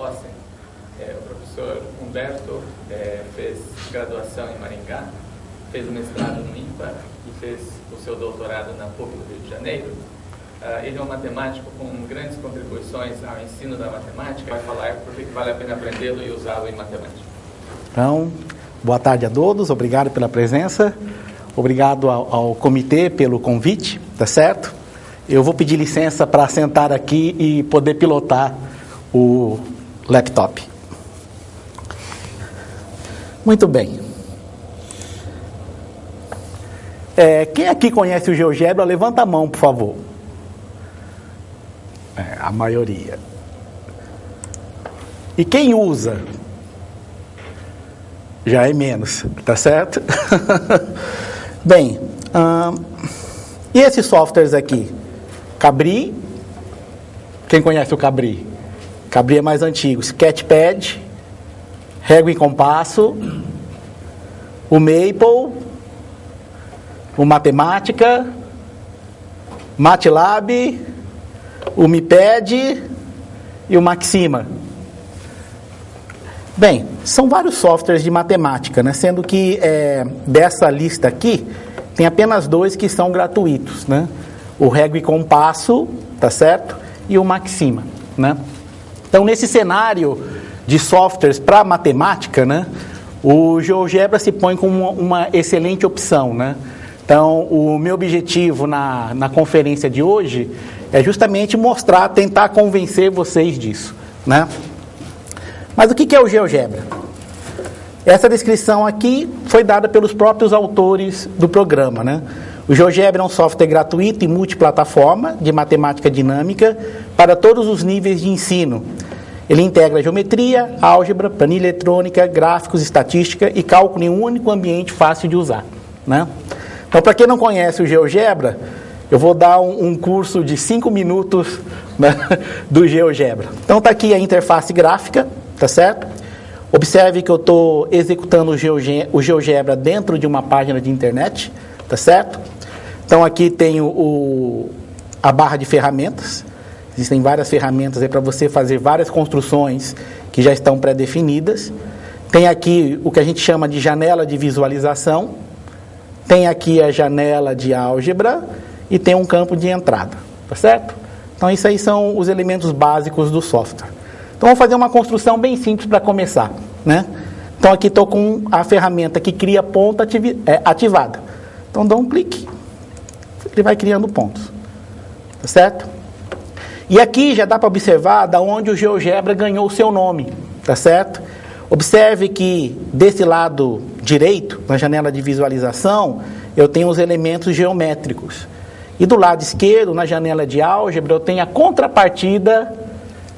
O professor Humberto fez graduação em Maringá, fez o mestrado no IMPA e fez o seu doutorado na PUC do Rio de Janeiro. Ele é um matemático com grandes contribuições ao ensino da matemática. Vai falar por que vale a pena aprendê-lo e usá-lo em matemática. Então, boa tarde a todos, obrigado pela presença, obrigado ao comitê pelo convite, tá certo? Eu vou pedir licença para sentar aqui e poder pilotar o laptop. Muito bem. Quem aqui conhece o GeoGebra, levanta a mão, por favor. A maioria. E quem usa? Já é menos, tá certo? Bem, e esses softwares aqui? Cabri, quem conhece o Cabri? Cabri é mais antigo. Sketchpad, Régua e Compasso, o Maple, o Matemática, MATLAB, o MIPED e o Maxima. Bem, são vários softwares de matemática, né? Sendo que dessa lista aqui, tem apenas 2 que são gratuitos, né? O Régua e Compasso, tá certo? E o Maxima, né? Então, nesse cenário de softwares para matemática, né? O GeoGebra se põe como uma excelente opção, né? Então, o meu objetivo na conferência de hoje é justamente mostrar, tentar convencer vocês disso, né? Mas o que é o GeoGebra? Essa descrição aqui foi dada pelos próprios autores do programa, né? O GeoGebra é um software gratuito e multiplataforma de matemática dinâmica para todos os níveis de ensino. Ele integra geometria, álgebra, planilha eletrônica, gráficos, estatística e cálculo em um único ambiente fácil de usar, né? Então, para quem não conhece o GeoGebra, eu vou dar um curso de 5 minutos, né, do GeoGebra. Então, está aqui a interface gráfica, tá certo? Observe que eu estou executando o GeoGebra dentro de uma página de internet, tá certo? Então, aqui tem a barra de ferramentas. Existem várias ferramentas aí para você fazer várias construções que já estão pré-definidas. Tem aqui o que a gente chama de janela de visualização. Tem aqui a janela de álgebra e tem um campo de entrada, tá certo? Então, isso aí são os elementos básicos do software. Então, vamos fazer uma construção bem simples para começar, né? Então, aqui estou com a ferramenta que cria ponto ativada. Então, dou um clique, ele vai criando pontos, tá certo? E aqui já dá para observar da onde o GeoGebra ganhou o seu nome, tá certo? Observe que desse lado direito, na janela de visualização, eu tenho os elementos geométricos. E do lado esquerdo, na janela de álgebra, eu tenho a contrapartida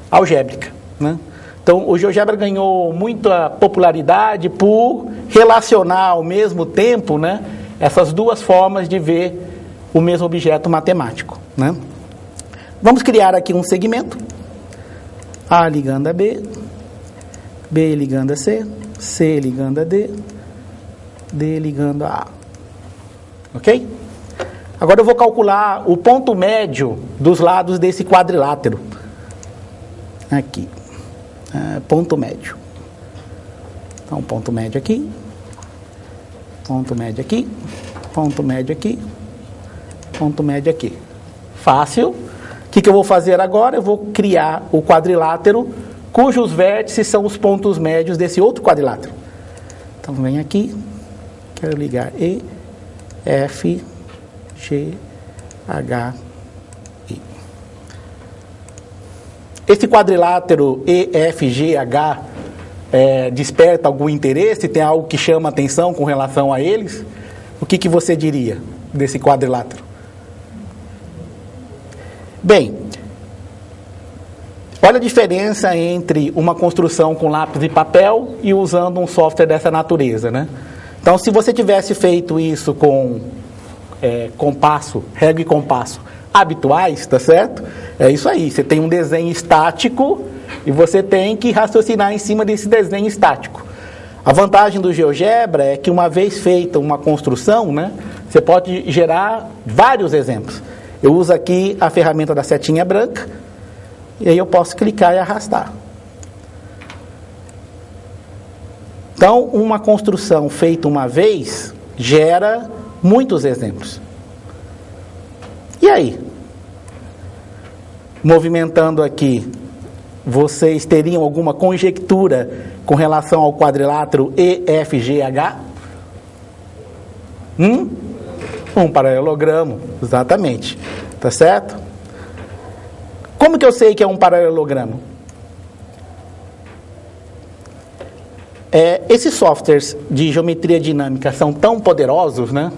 algébrica, né? Então, o GeoGebra ganhou muita popularidade por relacionar ao mesmo tempo, né, essas duas formas de ver o mesmo objeto matemático, né? Vamos criar aqui um segmento. A ligando a B, B ligando a C, C ligando a D, D ligando a A. Ok? Agora eu vou calcular o ponto médio dos lados desse quadrilátero. Aqui. Ponto médio. Então, ponto médio aqui. Ponto médio aqui. Ponto médio aqui. Ponto médio aqui. Fácil. O que eu vou fazer agora? Eu vou criar o quadrilátero cujos vértices são os pontos médios desse outro quadrilátero. Então, vem aqui. Quero ligar E, F, G, H, I. Esse quadrilátero E, F, G, H desperta algum interesse? Tem algo que chama atenção com relação a eles? O que você diria desse quadrilátero? Bem, olha a diferença entre uma construção com lápis e papel e usando um software dessa natureza, né? Então, se você tivesse feito isso com compasso, régua e compasso habituais, tá certo? É isso aí, você tem um desenho estático e você tem que raciocinar em cima desse desenho estático. A vantagem do GeoGebra é que uma vez feita uma construção, né, você pode gerar vários exemplos. Eu uso aqui a ferramenta da setinha branca, e aí eu posso clicar e arrastar. Então, uma construção feita uma vez gera muitos exemplos. E aí? Movimentando aqui, vocês teriam alguma conjectura com relação ao quadrilátero EFGH? Um paralelogramo, exatamente. Tá certo? Como que eu sei que é um paralelogramo? Esses softwares de geometria dinâmica são tão poderosos, né,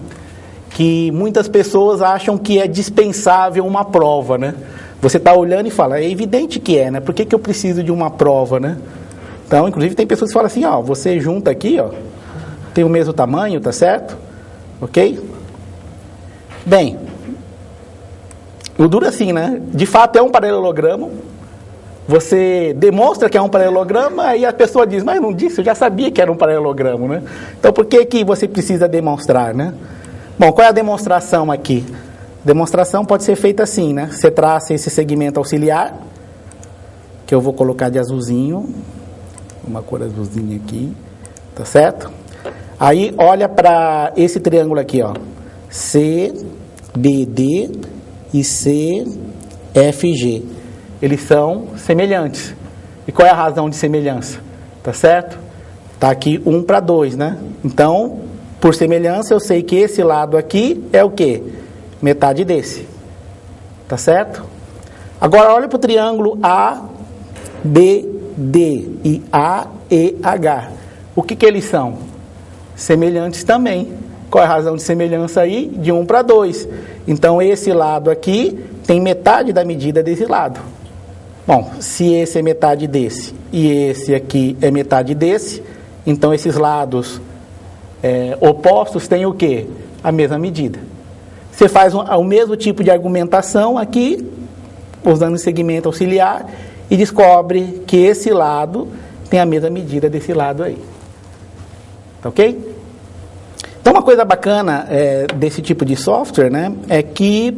que muitas pessoas acham que é dispensável uma prova, né? Você está olhando e fala, é evidente que é, né? Por que eu preciso de uma prova, né? Então, inclusive, tem pessoas que falam assim, ó, você junta aqui, ó, tem o mesmo tamanho, tá certo? Ok? Bem, o duro é assim, né? De fato é um paralelogramo. Você demonstra que é um paralelograma e a pessoa diz, mas eu não disse, eu já sabia que era um paralelogramo, né? Então, por que você precisa demonstrar, né? Bom, qual é a demonstração aqui? Demonstração pode ser feita assim, né? Você traça esse segmento auxiliar, que eu vou colocar de azulzinho, uma cor azulzinha aqui, tá certo? Aí, olha para esse triângulo aqui, ó, CBD e CFG. Eles são semelhantes. E qual é a razão de semelhança? Tá certo? Tá aqui 1:2, né? Então, por semelhança, eu sei que esse lado aqui é o quê? Metade desse. Tá certo? Agora, olha para o triângulo ABD e AEH. O que eles são? Semelhantes também. Qual é a razão de semelhança aí? De 1:2. Então, esse lado aqui tem metade da medida desse lado. Bom, se esse é metade desse e esse aqui é metade desse, então esses lados opostos têm o quê? A mesma medida. Você faz o mesmo tipo de argumentação aqui, usando o segmento auxiliar, e descobre que esse lado tem a mesma medida desse lado aí. Tá ok? Então, uma coisa bacana desse tipo de software, né, é que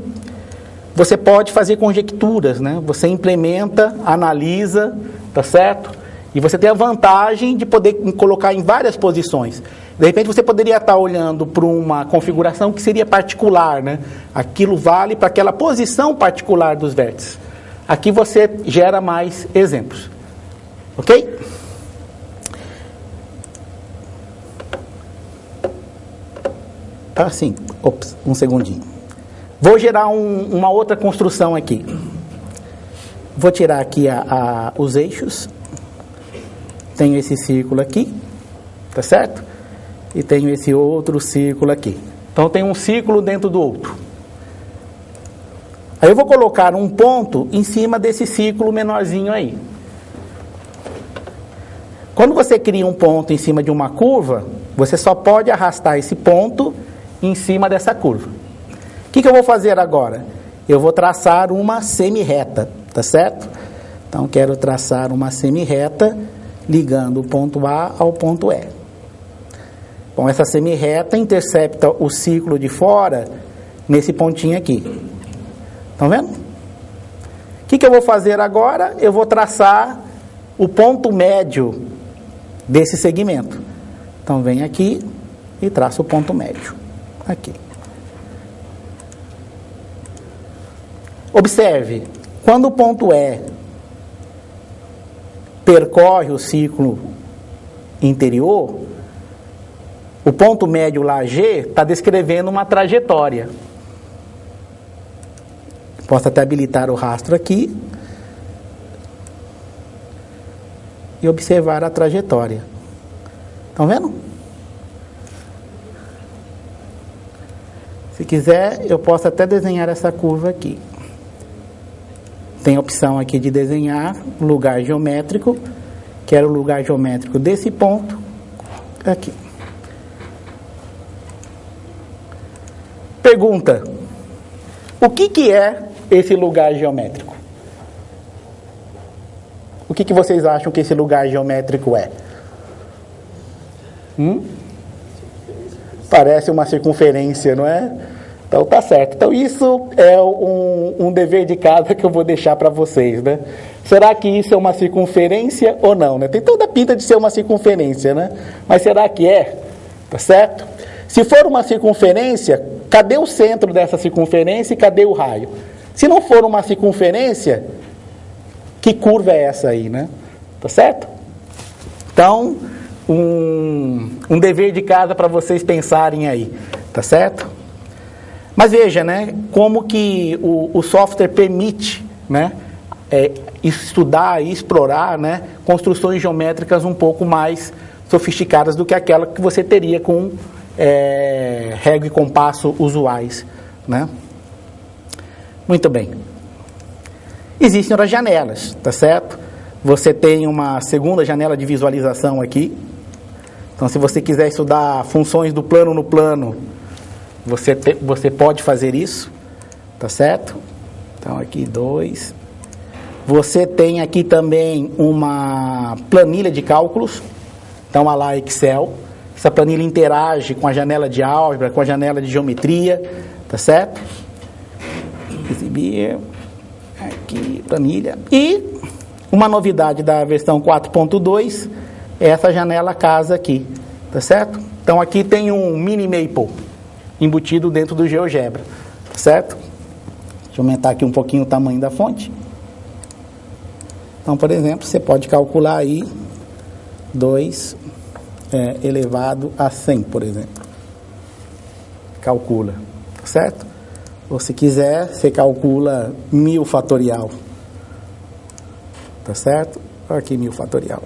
você pode fazer conjecturas, né? Você implementa, analisa, tá certo? E você tem a vantagem de poder colocar em várias posições. De repente você poderia estar olhando para uma configuração que seria particular, né? Aquilo vale para aquela posição particular dos vértices. Aqui você gera mais exemplos. Ok? Tá assim, ops, um segundinho. Vou gerar uma outra construção aqui. Vou tirar aqui os eixos. Tenho esse círculo aqui, tá certo? E tenho esse outro círculo aqui. Então, tem um círculo dentro do outro. Aí eu vou colocar um ponto em cima desse círculo menorzinho aí. Quando você cria um ponto em cima de uma curva, você só pode arrastar esse ponto em cima dessa curva. O que eu vou fazer agora? Eu vou traçar uma semi-reta, tá certo? Então, quero traçar uma semi-reta ligando o ponto A ao ponto E. Bom, essa semi-reta intercepta o círculo de fora nesse pontinho aqui. Estão vendo? O que eu vou fazer agora? Eu vou traçar o ponto médio desse segmento. Então, venho aqui e traço o ponto médio. Aqui. Observe, quando o ponto E percorre o círculo interior, o ponto médio lá, G, está descrevendo uma trajetória. Posso até habilitar o rastro aqui e observar a trajetória. Estão vendo? Se quiser, eu posso até desenhar essa curva aqui. Tem a opção aqui de desenhar lugar geométrico. Quero o lugar geométrico desse ponto aqui. Pergunta: o que é esse lugar geométrico? O que vocês acham que esse lugar geométrico é? Parece uma circunferência, não é? Então tá certo. Então isso é um dever de casa que eu vou deixar para vocês, né? Será que isso é uma circunferência ou não, né? Tem toda a pinta de ser uma circunferência, né? Mas será que é? Tá certo? Se for uma circunferência, cadê o centro dessa circunferência e cadê o raio? Se não for uma circunferência, que curva é essa aí, né? Tá certo? Então, um dever de casa para vocês pensarem aí, tá certo? Mas veja, né, como que o software permite, né, estudar e explorar, né, construções geométricas um pouco mais sofisticadas do que aquela que você teria com régua e compasso usuais, né? Muito bem. Existem outras janelas, tá certo? Você tem uma segunda janela de visualização aqui. Então, se você quiser estudar funções do plano no plano, você pode fazer isso, tá certo? Então, aqui 2. Você tem aqui também uma planilha de cálculos. Então, a lá Excel. Essa planilha interage com a janela de álgebra, com a janela de geometria, tá certo? Exibir. Aqui, planilha. E uma novidade da versão 4.2 é essa janela casa aqui, tá certo? Então, aqui tem um mini maple embutido dentro do GeoGebra, tá certo? Deixa eu aumentar aqui um pouquinho o tamanho da fonte. Então, por exemplo, você pode calcular aí 2 elevado a 100, por exemplo. Calcula, tá certo? Ou se quiser, você calcula 1000 fatorial. Tá certo? Olha aqui 1000 fatorial.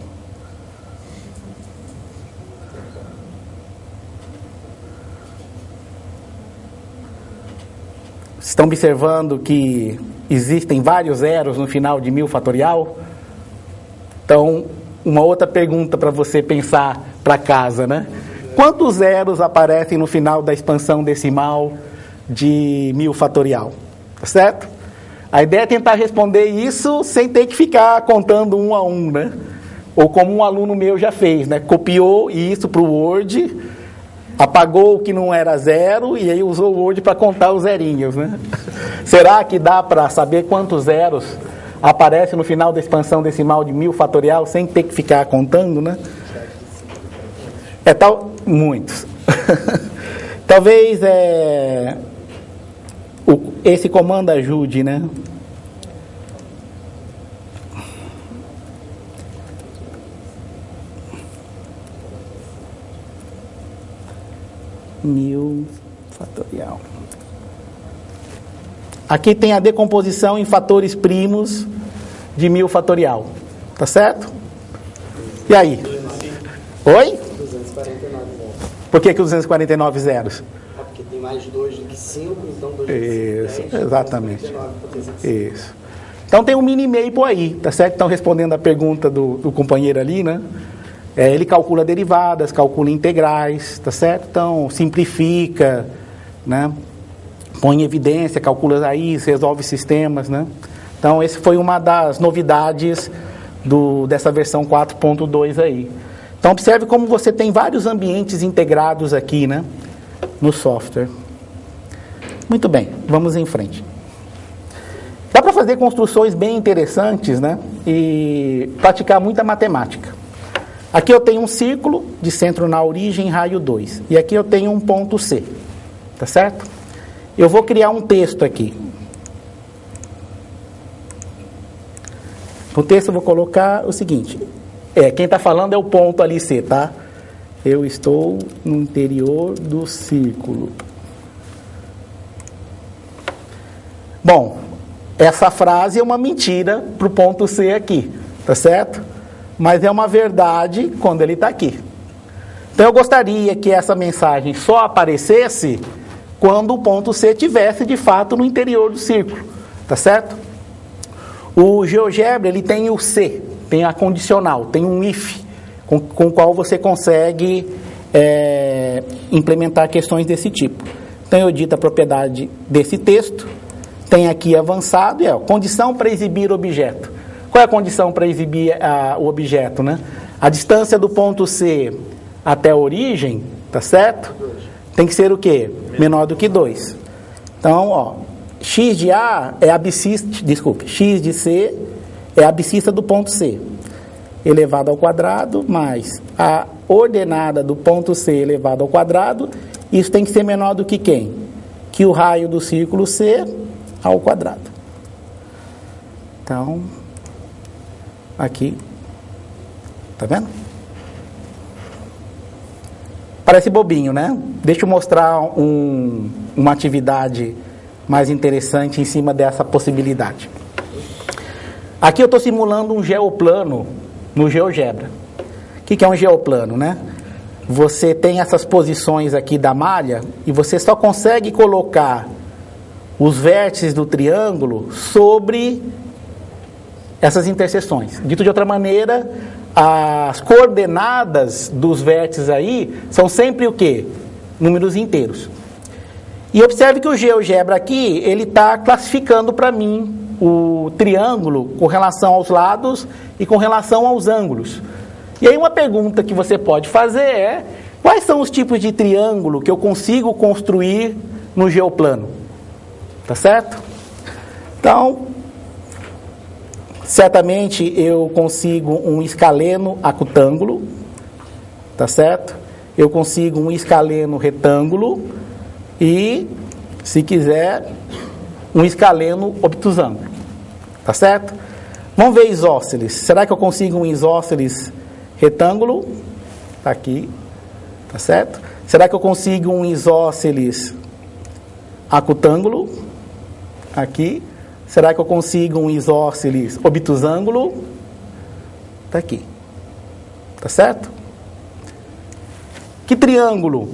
Estão observando que existem vários zeros no final de 1000 fatorial? Então, uma outra pergunta para você pensar para casa, né? Quantos zeros aparecem no final da expansão decimal de 1000 fatorial? Tá certo? A ideia é tentar responder isso sem ter que ficar contando um a um, né? Ou como um aluno meu já fez, né? Copiou isso para o Word, apagou o que não era zero e aí usou o Word para contar os zerinhos, né? Será que dá para saber quantos zeros aparecem no final da expansão decimal de 1000 fatorial sem ter que ficar contando, né? Muitos. Talvez esse comando ajude, né? Mil fatorial. Aqui tem a decomposição em fatores primos de 1000 fatorial. Tá certo? E aí? Oi? 249 zeros. Por que 249 zeros? Porque tem mais 2 do que 5, então 2 do que 5, 10, exatamente. 249, Isso. Então tem um mini maple aí, tá certo? Então, respondendo a pergunta do companheiro ali, né? Ele calcula derivadas, calcula integrais, tá certo? Então, simplifica, né? Põe em evidência, calcula raízes, resolve sistemas, né? Então, esse foi uma das novidades dessa versão 4.2 aí. Então, observe como você tem vários ambientes integrados aqui, né? No software. Muito bem, vamos em frente. Dá para fazer construções bem interessantes, né? E praticar muita matemática. Aqui eu tenho um círculo de centro na origem, raio 2. E aqui eu tenho um ponto C. Tá certo? Eu vou criar um texto aqui. No texto eu vou colocar o seguinte. Quem está falando é o ponto ali C, tá? Eu estou no interior do círculo. Bom, essa frase é uma mentira para o ponto C aqui. Tá certo? Mas é uma verdade quando ele está aqui. Então eu gostaria que essa mensagem só aparecesse quando o ponto C estivesse de fato no interior do círculo, tá certo? O GeoGebra, ele tem o C, tem a condicional, tem um if, com o qual você consegue implementar questões desse tipo. Então eu dito a propriedade desse texto, tem aqui avançado, condição para exibir objeto. Qual é a condição para exibir o objeto, né? A distância do ponto C até a origem, tá certo? Tem que ser o quê? Menor do que 2. Então, x de A é abscissa, x de C é a abscissa do ponto C elevado ao quadrado mais a ordenada do ponto C elevado ao quadrado. Isso tem que ser menor do que quem? Que o raio do círculo C ao quadrado. Então, aqui, tá vendo? Parece bobinho, né? Deixa eu mostrar uma atividade mais interessante em cima dessa possibilidade. Aqui eu estou simulando um geoplano no GeoGebra. O que é um geoplano, né? Você tem essas posições aqui da malha e você só consegue colocar os vértices do triângulo sobre essas interseções. Dito de outra maneira, as coordenadas dos vértices aí são sempre o quê? Números inteiros. E observe que o GeoGebra aqui, ele está classificando para mim o triângulo com relação aos lados e com relação aos ângulos. E aí uma pergunta que você pode fazer é: quais são os tipos de triângulo que eu consigo construir no geoplano? Tá certo? Então, certamente eu consigo um escaleno acutângulo, tá certo? Eu consigo um escaleno retângulo e, se quiser, um escaleno obtusângulo, tá certo? Vamos ver isósceles. Será que eu consigo um isósceles retângulo? Tá aqui, tá certo? Será que eu consigo um isósceles acutângulo? Aqui. Será que eu consigo um isósceles obtusângulo? Tá aqui, tá certo? Que triângulo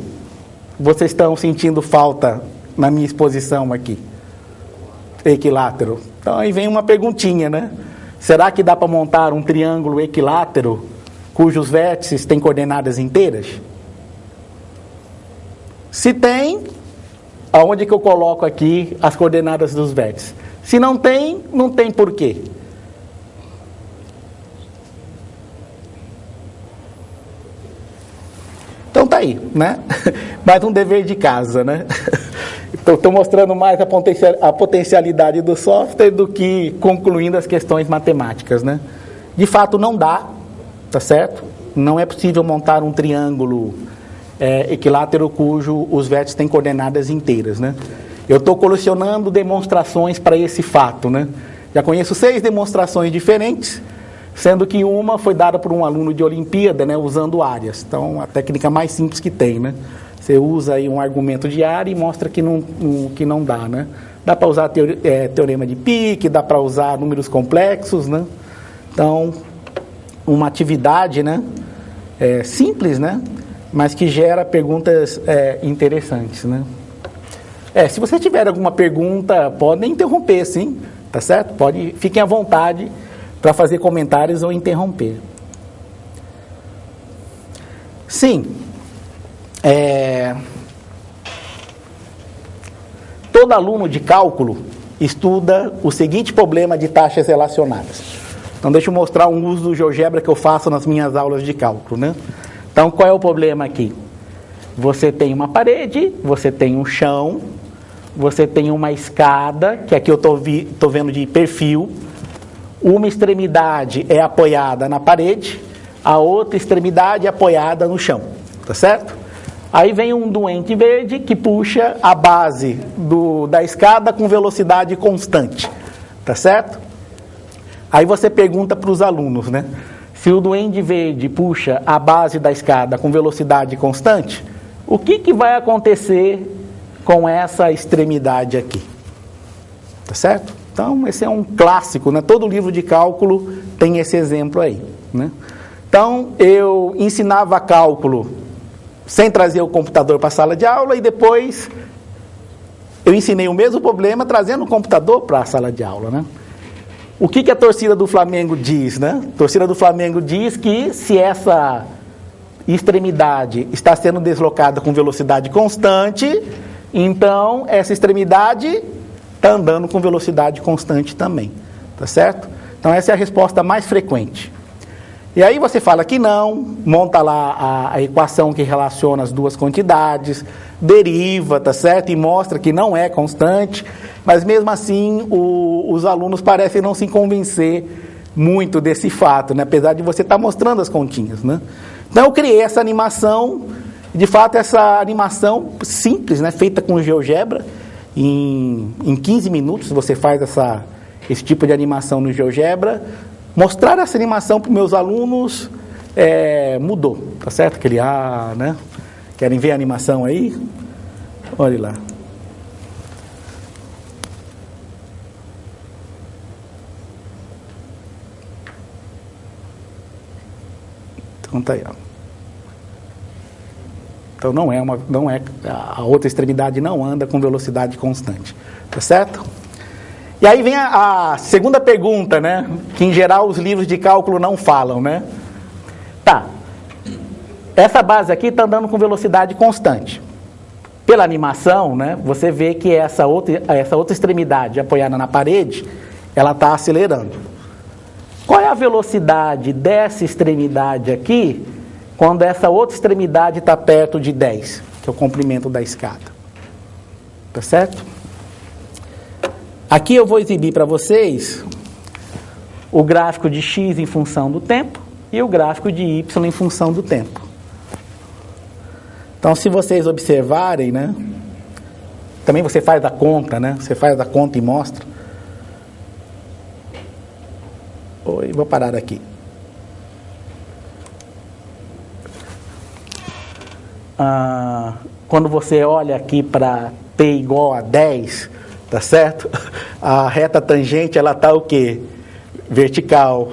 vocês estão sentindo falta na minha exposição aqui? Equilátero. Então aí vem uma perguntinha, né? Será que dá para montar um triângulo equilátero cujos vértices têm coordenadas inteiras? Se tem, aonde que eu coloco aqui as coordenadas dos vértices? Se não tem, não tem porquê. Então tá aí, né? Mais um dever de casa, né? Estou mostrando mais a potencialidade do software do que concluindo as questões matemáticas, né? De fato não dá, tá certo? Não é possível montar um triângulo equilátero cujo os vértices têm coordenadas inteiras, né? Eu estou colecionando demonstrações para esse fato, né? Já conheço 6 demonstrações diferentes, sendo que uma foi dada por um aluno de Olimpíada, né, usando áreas. Então, a técnica mais simples que tem, né? Você usa aí um argumento de área e mostra que não dá, né? Dá para usar teorema de Pique, dá para usar números complexos, né? Então, uma atividade, né, simples, né, mas que gera perguntas interessantes, né? Se você tiver alguma pergunta, podem interromper, sim, tá certo? Fiquem à vontade para fazer comentários ou interromper. Sim. Todo aluno de cálculo estuda o seguinte problema de taxas relacionadas. Então, deixa eu mostrar um uso do GeoGebra que eu faço nas minhas aulas de cálculo, né? Então, qual é o problema aqui? Você tem uma parede, você tem um chão, você tem uma escada, que aqui eu estou vendo de perfil. Uma extremidade é apoiada na parede, a outra extremidade é apoiada no chão, tá certo? Aí vem um doente verde que puxa a base da escada com velocidade constante, tá certo? Aí você pergunta para os alunos, né? Se o duende verde puxa a base da escada com velocidade constante, o que vai acontecer com essa extremidade aqui? Tá certo? Então, esse é um clássico, né? Todo livro de cálculo tem esse exemplo aí, né? Então, eu ensinava cálculo sem trazer o computador para a sala de aula e depois eu ensinei o mesmo problema trazendo o computador para a sala de aula, né? O que a torcida do Flamengo diz, né? A torcida do Flamengo diz que se essa extremidade está sendo deslocada com velocidade constante, então essa extremidade está andando com velocidade constante também, tá certo? Então essa é a resposta mais frequente. E aí você fala que não, monta lá a equação que relaciona as duas quantidades, deriva, tá certo? E mostra que não é constante, mas mesmo assim os alunos parecem não se convencer muito desse fato, né? Apesar de você estar mostrando as continhas, né? Então eu criei essa animação, de fato essa animação simples, né? Feita com GeoGebra, em 15 minutos você faz esse tipo de animação no GeoGebra. Mostrar essa animação para os meus alunos mudou, tá certo? Aquele né? Querem ver a animação aí? Olhe lá. Então tá aí, ó. Então não é a outra extremidade não anda com velocidade constante, tá certo? E aí vem a segunda pergunta, né? Que em geral os livros de cálculo não falam, né? Tá. Essa base aqui está andando com velocidade constante. Pela animação, né? Você vê que essa outra extremidade apoiada na parede, ela está acelerando. Qual é a velocidade dessa extremidade aqui, quando essa outra extremidade está perto de 10, que é o comprimento da escada? Tá certo? Aqui eu vou exibir para vocês o gráfico de x em função do tempo e o gráfico de y em função do tempo. Então, se vocês observarem, né? Também você faz a conta, né? Você faz a conta e mostra. Vou parar aqui. Quando você olha aqui para t igual a 10, tá certo? A reta tangente, ela está o quê? Vertical.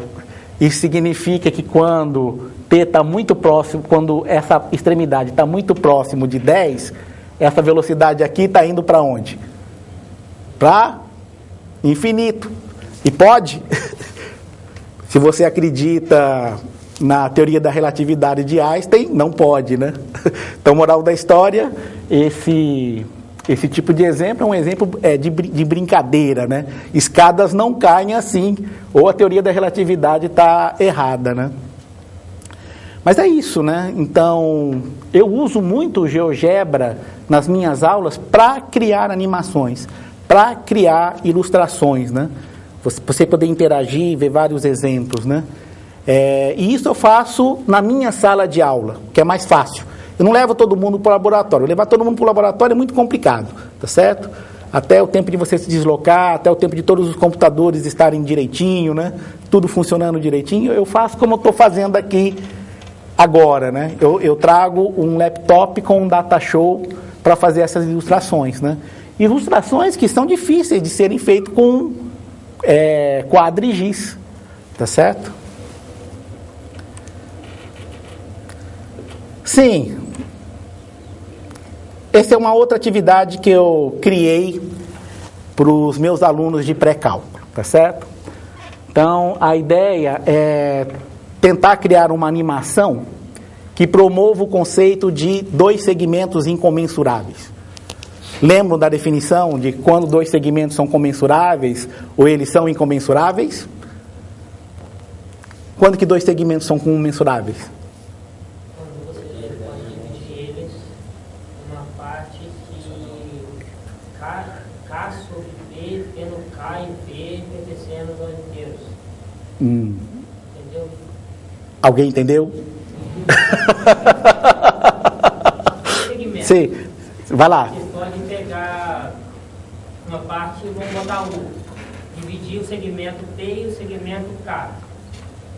Isso significa que quando t está muito próximo, quando essa extremidade está muito próximo de 10, essa velocidade aqui está indo para onde? Para infinito. E pode? Se você acredita na teoria da relatividade de Einstein, não pode, né? Então, moral da história, esse tipo de exemplo é um exemplo de brincadeira, né? Escadas não caem assim, ou a teoria da relatividade está errada, né? Mas é isso, né? Então, eu uso muito o GeoGebra nas minhas aulas para criar animações, para criar ilustrações, né? Você poder interagir, ver vários exemplos, né? E isso eu faço na minha sala de aula, que é mais fácil. Eu não levo todo mundo para o laboratório. Levar todo mundo para o laboratório é muito complicado, tá certo? Até o tempo de você se deslocar, até o tempo de todos os computadores estarem direitinho, né? Tudo funcionando direitinho. Eu faço como eu estou fazendo aqui agora, né? Eu trago um laptop com um datashow para fazer essas ilustrações, né? Ilustrações que são difíceis de serem feitas com quadro e giz, tá certo? Sim, essa é uma outra atividade que eu criei para os meus alunos de pré-cálculo, tá certo? Então, a ideia é tentar criar uma animação que promova o conceito de dois segmentos incomensuráveis. Lembram da definição de quando dois segmentos são comensuráveis ou eles são incomensuráveis? Quando que dois segmentos são comensuráveis? Quando você pode dividir eles numa parte que K sobre P, tendo K e P pertencendo aos inteiros. Entendeu? Alguém entendeu? Segmento. Sim, vai lá. Vocês podem pegar uma parte e vão botar dividir o segmento P e o segmento K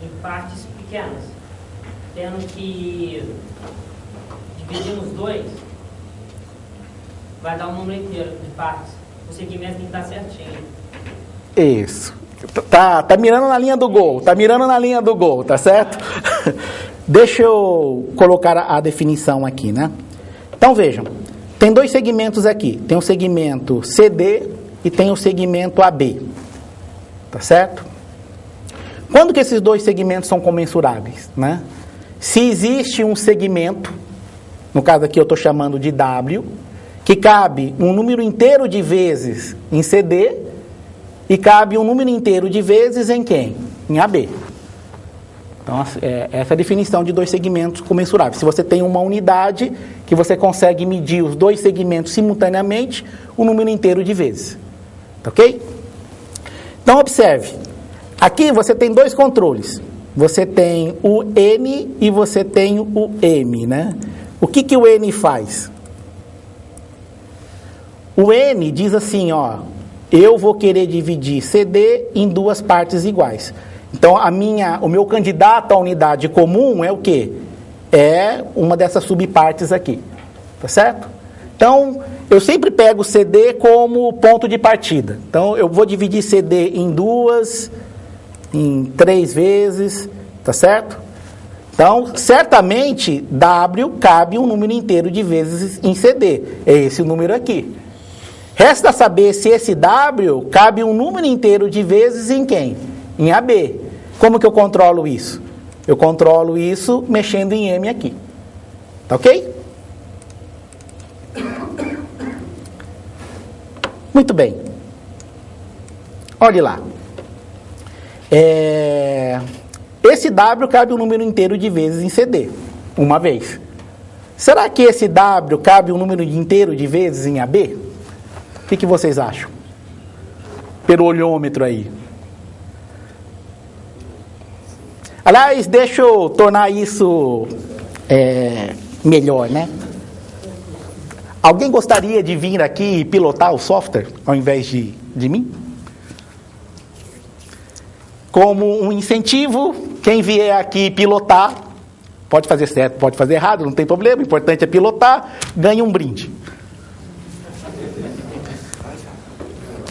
em partes pequenas, tendo que dividir nos dois, vai dar um número inteiro de partes. O segmento tem que estar certinho. Isso. Tá mirando na linha do gol. Tá mirando na linha do gol, tá certo? Deixa eu colocar a definição aqui, né? Então vejam, tem dois segmentos aqui. Tem o segmento CD e tem o segmento AB. Tá certo? Quando que esses dois segmentos são comensuráveis, né? Se existe um segmento, no caso aqui eu estou chamando de W, que cabe um número inteiro de vezes em CD e cabe um número inteiro de vezes em quem? Em AB. Então, essa é a definição de dois segmentos comensuráveis. Se você tem uma unidade que você consegue medir os dois segmentos simultaneamente, o número inteiro de vezes. Tá ok? Então, observe. Aqui você tem dois controles. Você tem o N e você tem o M, né? O que o N faz? O N diz assim, ó, eu vou querer dividir CD em duas partes iguais. Então, o meu candidato à unidade comum é o quê? É uma dessas subpartes aqui, tá certo? Então, eu sempre pego CD como ponto de partida. Então, eu vou dividir CD em em 3 vezes, tá certo? Então, certamente, W cabe um número inteiro de vezes em CD. É esse o número aqui. Resta saber se esse W cabe um número inteiro de vezes em quem? Em AB. Como que eu controlo isso? Eu controlo isso mexendo em M aqui. Tá ok? Muito bem. Olhe lá. Esse W cabe um número inteiro de vezes em CD. Uma vez. Será que esse W cabe um número inteiro de vezes em AB? O que vocês acham? Pelo olhômetro aí. Aliás, deixa eu tornar isso melhor, né? Alguém gostaria de vir aqui e pilotar o software ao invés de mim? Como um incentivo, quem vier aqui pilotar, pode fazer certo, pode fazer errado, não tem problema, o importante é pilotar, ganha um brinde.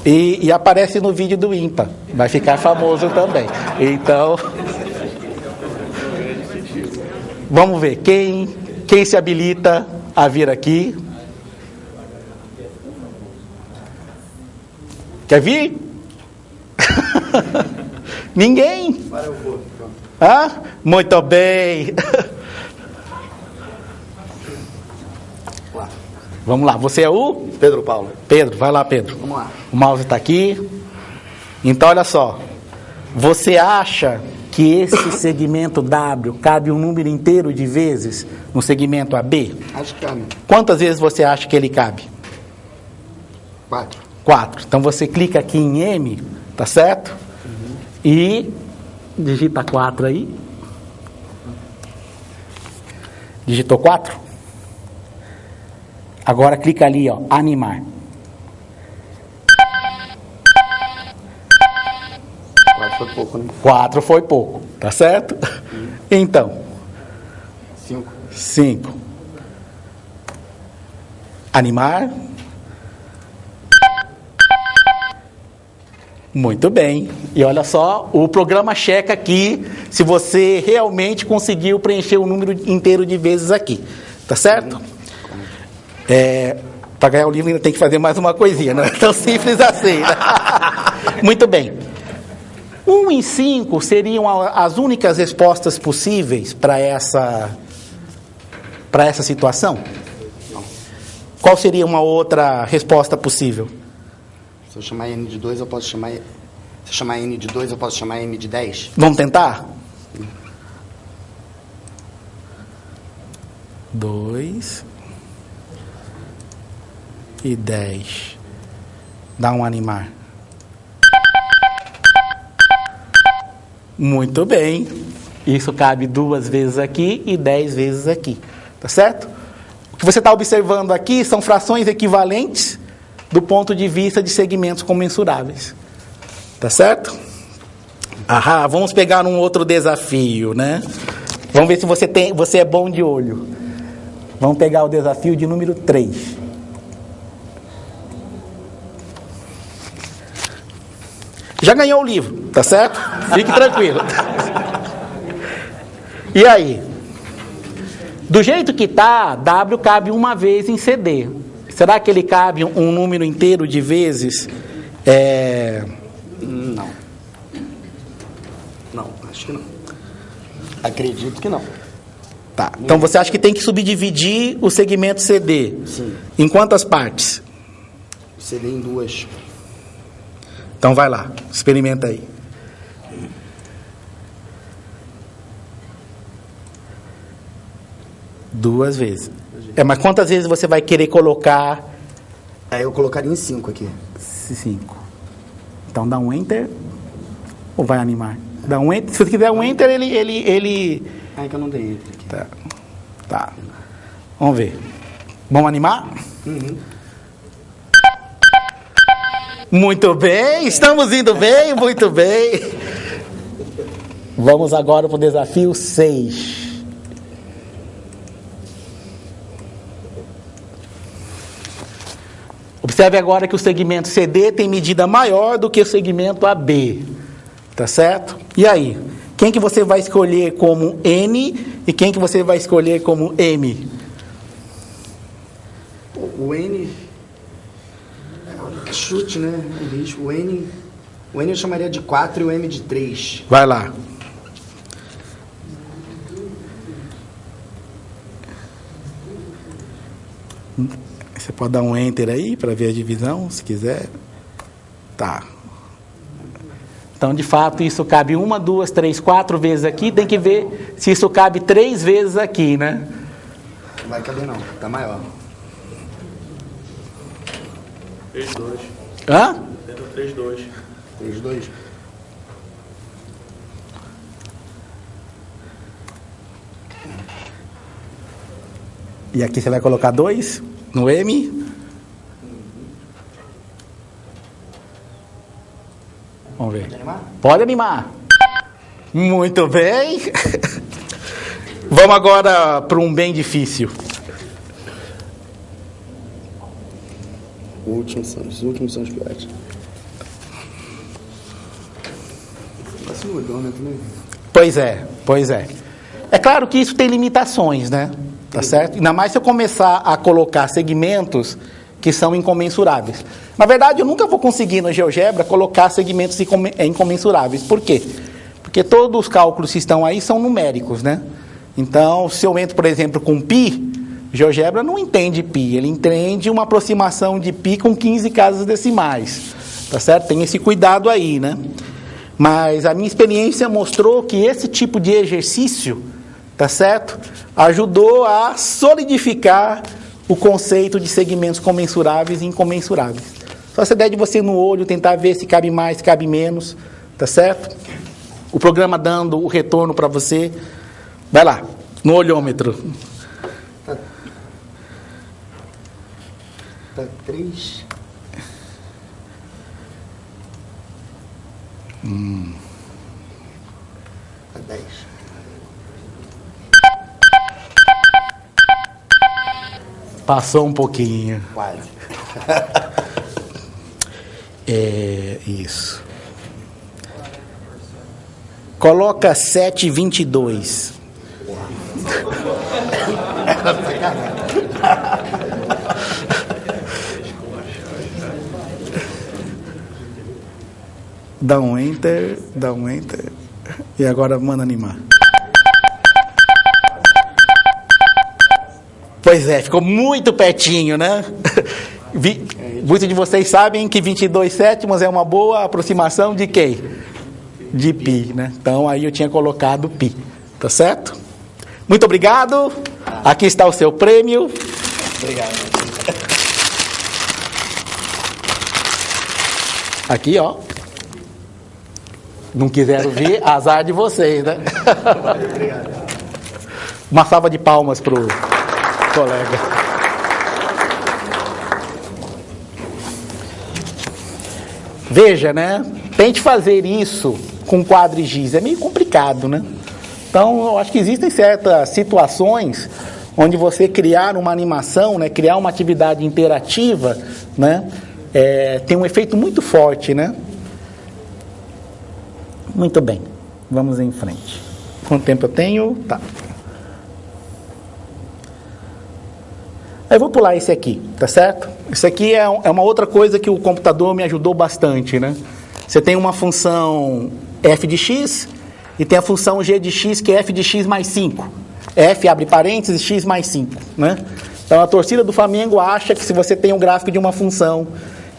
E aparece no vídeo do IMPA, vai ficar famoso também. Então, vamos ver, quem se habilita a vir aqui? Quer vir? Ninguém? Muito bem. Vamos lá, você é o? Pedro Paulo. Pedro, vai lá, Pedro. Vamos lá. O mouse está aqui. Então, olha só. Você acha que esse segmento W cabe um número inteiro de vezes no segmento AB? Acho que cabe. Quantas vezes você acha que ele cabe? 4. 4. Então, você clica aqui em M, tá certo? E digita 4 aí. Digitou 4? Agora clica ali, ó, animar. 4 foi pouco, né? 4 foi pouco, tá certo? Então. 5. 5. Animar. Muito bem. E olha só, o programa checa aqui se você realmente conseguiu preencher o número inteiro de vezes aqui. Tá certo? Para ganhar o livro ainda tem que fazer mais uma coisinha, não é tão simples assim. Né? Muito bem. 1 em 5 seriam as únicas respostas possíveis para essa situação? Qual seria uma outra resposta possível? Se eu chamar N de 2, eu posso chamar... Se eu chamar N de 2, eu posso chamar M de 10? Vamos tentar? 2 e 10. Dá um animar. Muito bem. Isso cabe 2 vezes aqui e 10 vezes aqui. Tá certo? O que você está observando aqui são frações equivalentes do ponto de vista de segmentos comensuráveis. Tá certo? Vamos pegar um outro desafio, né? Vamos ver se você é bom de olho. Vamos pegar o desafio de número 3. Já ganhou o livro, tá certo? Fique tranquilo. E aí? Do jeito que tá, W cabe uma vez em CD. Será que ele cabe um número inteiro de vezes? Não. Não, acho que não. Acredito que não. Tá. Então você acha que tem que subdividir o segmento CD? Sim. Em quantas partes? CD em 2. Então vai lá, experimenta aí. Duas vezes. Mas quantas vezes você vai querer colocar? Aí eu colocaria em 5 aqui. 5. Então dá um Enter. Ou vai animar? Dá um enter. Se você quiser um enter, ele... Ai, que eu não dei enter aqui. Tá. Vamos ver. Vamos animar? Uhum. Muito bem, estamos indo bem, muito bem. Vamos agora para o desafio 6. Observe agora que o segmento CD tem medida maior do que o segmento AB. Tá certo? E aí? Quem que você vai escolher como N e quem que você vai escolher como M? O N... Chute, né? O N eu chamaria de 4 e o M de 3. Vai lá. Você pode dar um enter aí para ver a divisão, se quiser. Tá. Então, de fato, isso cabe 1, 2, 3, 4 vezes aqui. Tem que ver se isso cabe 3 vezes aqui, né? Não vai caber não, tá maior. 3-2. Hã? Tendo 3-2. 3-2. E aqui você vai colocar 2 no M. Vamos ver. Pode animar? Pode animar. Muito bem. Vamos agora para um bem difícil. Os últimos são os piores. Parece um odômetro, né? Pois é. É claro que isso tem limitações, né? Tá certo? Ainda mais se eu começar a colocar segmentos que são incomensuráveis. Na verdade, eu nunca vou conseguir no GeoGebra colocar segmentos incomensuráveis. Por quê? Porque todos os cálculos que estão aí são numéricos, né? Então, se eu entro, por exemplo, com π, GeoGebra não entende π, ele entende uma aproximação de π com 15 casas decimais. Tá certo? Tem esse cuidado aí, né? Mas a minha experiência mostrou que esse tipo de exercício, tá certo? Ajudou a solidificar o conceito de segmentos comensuráveis e incomensuráveis. Só essa ideia de você no olho tentar ver se cabe mais, se cabe menos, tá certo? O programa dando o retorno para você. Vai lá, no olhômetro. Tá 3. Tá 10. Passou um pouquinho. Quase. É isso. Coloca 7,22. Dá um enter. E agora manda animar. Pois é, ficou muito pertinho, né? Muitos de vocês sabem que 22 sétimos é uma boa aproximação de quê? De π, né? Então aí eu tinha colocado π, tá certo? Muito obrigado. Aqui está o seu prêmio. Obrigado. Aqui, ó. Não quiseram ver, azar de vocês, né? Obrigado. Uma salva de palmas pro colega. Veja, né? Tente fazer isso com quadrigiz. É meio complicado, né? Então, eu acho que existem certas situações onde você criar uma animação, né? Criar uma atividade interativa, né? Tem um efeito muito forte, né? Muito bem. Vamos em frente. Quanto tempo eu tenho? Tá. Eu vou pular esse aqui, tá certo? Isso aqui é uma outra coisa que o computador me ajudou bastante, né? Você tem uma função f de x e tem a função g de x, que é f de x mais 5. F abre parênteses, x mais 5, né? Então a torcida do Flamengo acha que se você tem um gráfico de uma função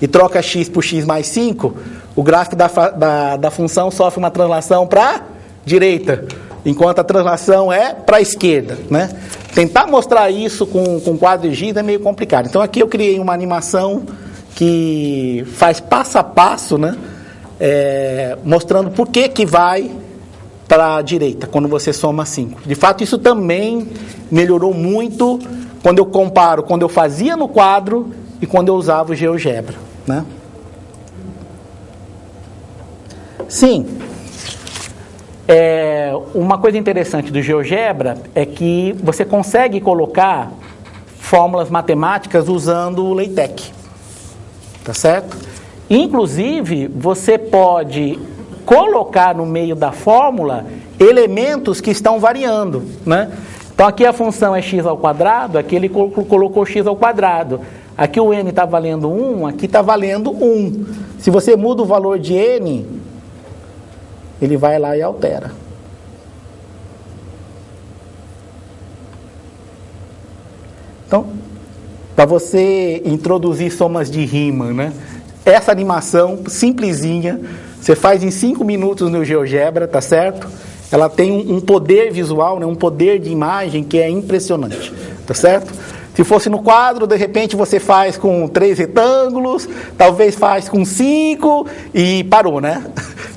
e troca x por x mais 5, o gráfico da função sofre uma translação para a direita, enquanto a translação é para a esquerda, né? Tentar mostrar isso com quadrigiz é meio complicado. Então aqui eu criei uma animação que faz passo a passo, né? mostrando por que vai para a direita, quando você soma 5. De fato, isso também melhorou muito quando eu comparo, quando eu fazia no quadro e quando eu usava o GeoGebra, né? Sim. Uma coisa interessante do GeoGebra é que você consegue colocar fórmulas matemáticas usando o LaTeX, tá certo? Inclusive, você pode colocar no meio da fórmula elementos que estão variando, né? Então aqui a função é x ao quadrado, aqui ele colocou x ao quadrado. Aqui o n está valendo 1, aqui está valendo 1. Se você muda o valor de n, ele vai lá e altera. Então, para você introduzir somas de Riemann, né? Essa animação simplesinha, você faz em 5 minutos no GeoGebra, tá certo? Ela tem um poder visual, né? Um poder de imagem que é impressionante, tá certo? Se fosse no quadro, de repente você faz com 3 retângulos, talvez faz com 5 e parou, né?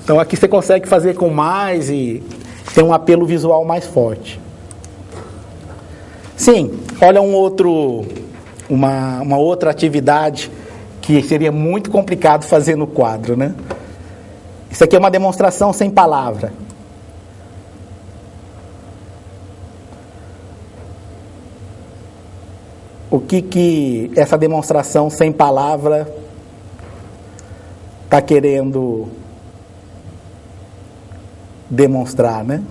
Então aqui você consegue fazer com mais e tem um apelo visual mais forte. Sim, olha uma outra atividade que seria muito complicado fazer no quadro, né? Isso aqui é uma demonstração sem palavra. O que essa demonstração sem palavra está querendo demonstrar, né?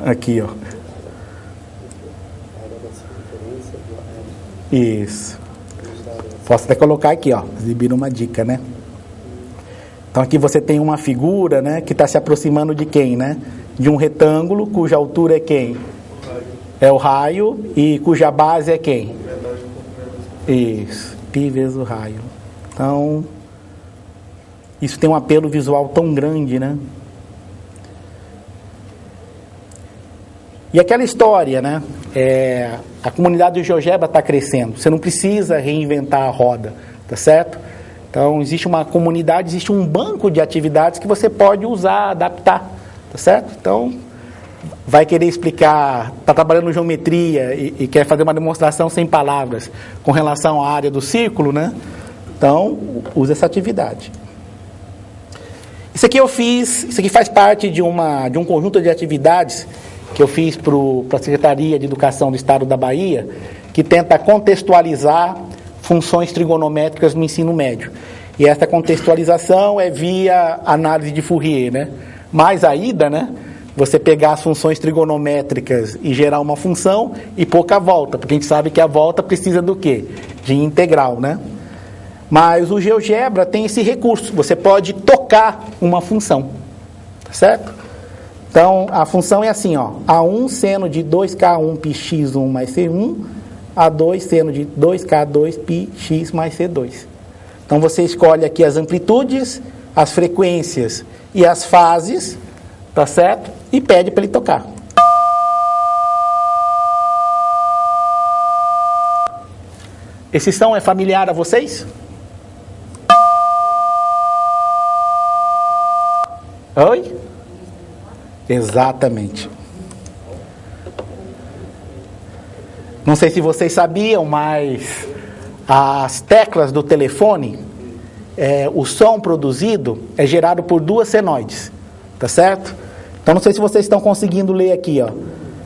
Aqui, ó. Isso. Posso até colocar aqui, ó, exibir uma dica, né? Então aqui você tem uma figura, né, que está se aproximando de quem, né? De um retângulo cuja altura é quem? É o raio e cuja base é quem? Isso, π vezes o raio. Então, isso tem um apelo visual tão grande, né? E aquela história, né? A comunidade do GeoGebra está crescendo. Você não precisa reinventar a roda, tá certo? Então, existe uma comunidade, existe um banco de atividades que você pode usar, adaptar, tá certo? Então, vai querer explicar, está trabalhando geometria e quer fazer uma demonstração sem palavras com relação à área do círculo, né? Então, usa essa atividade. Isso aqui eu fiz, isso aqui faz parte de um conjunto de atividades que eu fiz para a Secretaria de Educação do Estado da Bahia, que tenta contextualizar funções trigonométricas no ensino médio. E essa contextualização é via análise de Fourier, né? Mais ainda, né? Você pegar as funções trigonométricas e gerar uma função e pouca volta, porque a gente sabe que a volta precisa do quê? De integral, né? Mas o GeoGebra tem esse recurso, você pode tocar uma função, tá certo? Então, a função é assim, ó, A1 seno de 2K1 πx1 mais C1, A2 seno de 2K2 πx mais C2. Então, você escolhe aqui as amplitudes, as frequências e as fases, tá certo? E pede para ele tocar. Esse som é familiar a vocês? Oi? Exatamente. Não sei se vocês sabiam, mas as teclas do telefone, o som produzido é gerado por 2 senoides, tá certo? Então não sei se vocês estão conseguindo ler aqui, ó.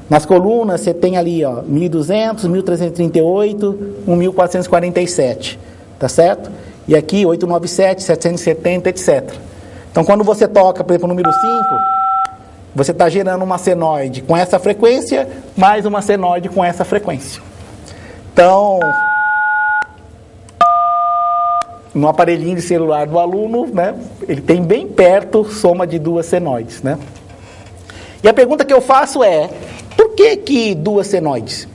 Nas colunas você tem ali, ó, 1200, 1338, 1447, tá certo? E aqui 897, 770, etc. Então quando você toca, por exemplo, o número 5, você está gerando uma senoide com essa frequência, mais uma senoide com essa frequência. Então, no aparelhinho de celular do aluno, né, ele tem bem perto soma de 2 senoides, né? E a pergunta que eu faço é, por que 2 senoides?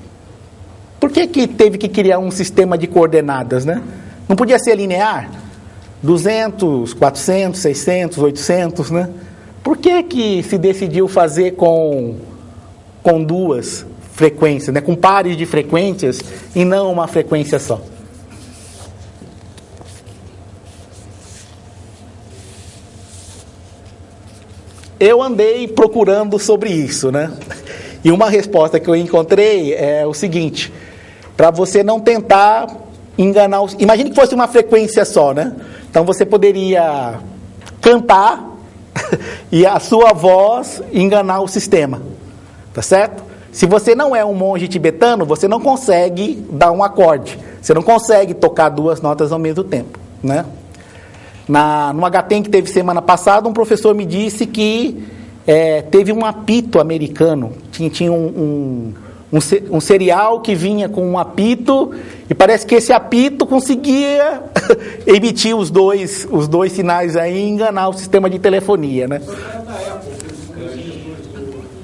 Por que teve que criar um sistema de coordenadas, né? Não podia ser linear? 200, 400, 600, 800, né? Por que se decidiu fazer com 2 frequências, né? Com pares de frequências e não uma frequência só? eu andei procurando sobre isso, né? E uma resposta que eu encontrei é o seguinte: para você não tentar enganar os... Imagine que fosse uma frequência só, né? Então você poderia cantar e a sua voz enganar o sistema, tá certo? Se você não é um monge tibetano, você não consegue dar um acorde, você não consegue tocar duas notas ao mesmo tempo, né? No HTEM que teve semana passada, um professor me disse que teve um apito americano, tinha um cereal que vinha com um apito, e parece que esse apito conseguia emitir os dois sinais aí e enganar o sistema de telefonia, né?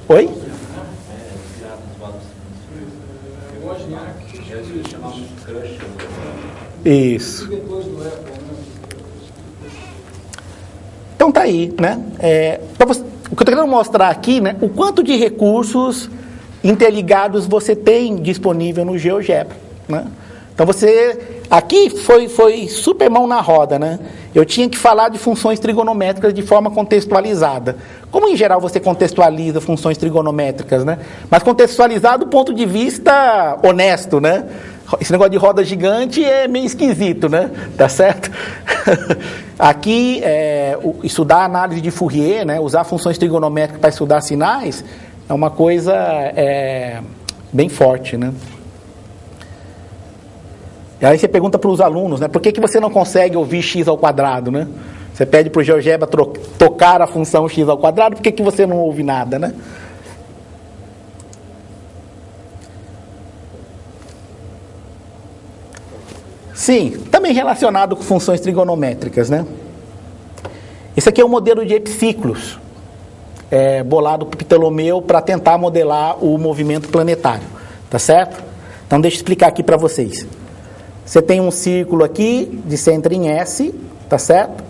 Oi? Isso. Então tá aí, né? O que eu estou querendo mostrar aqui, né? O quanto de recursos interligados você tem disponível no GeoGebra, né? Então aqui foi super mão na roda, né? Eu tinha que falar de funções trigonométricas de forma contextualizada. Como em geral você contextualiza funções trigonométricas, né? Mas contextualizado do ponto de vista honesto, né? Esse negócio de roda gigante é meio esquisito, né? Tá certo? Aqui, estudar análise de Fourier, né? Usar funções trigonométricas para estudar sinais, é uma coisa bem forte, né? E aí você pergunta para os alunos, né? Por que você não consegue ouvir x ao quadrado, né? Você pede para o GeoGebra tocar a função x ao quadrado, por que você não ouve nada, né? Sim, também relacionado com funções trigonométricas, né? Esse aqui é um modelo de epiciclos, bolado por Ptolomeu para tentar modelar o movimento planetário, tá certo? Então deixa eu explicar aqui para vocês. Você tem um círculo aqui de centro em S, tá certo?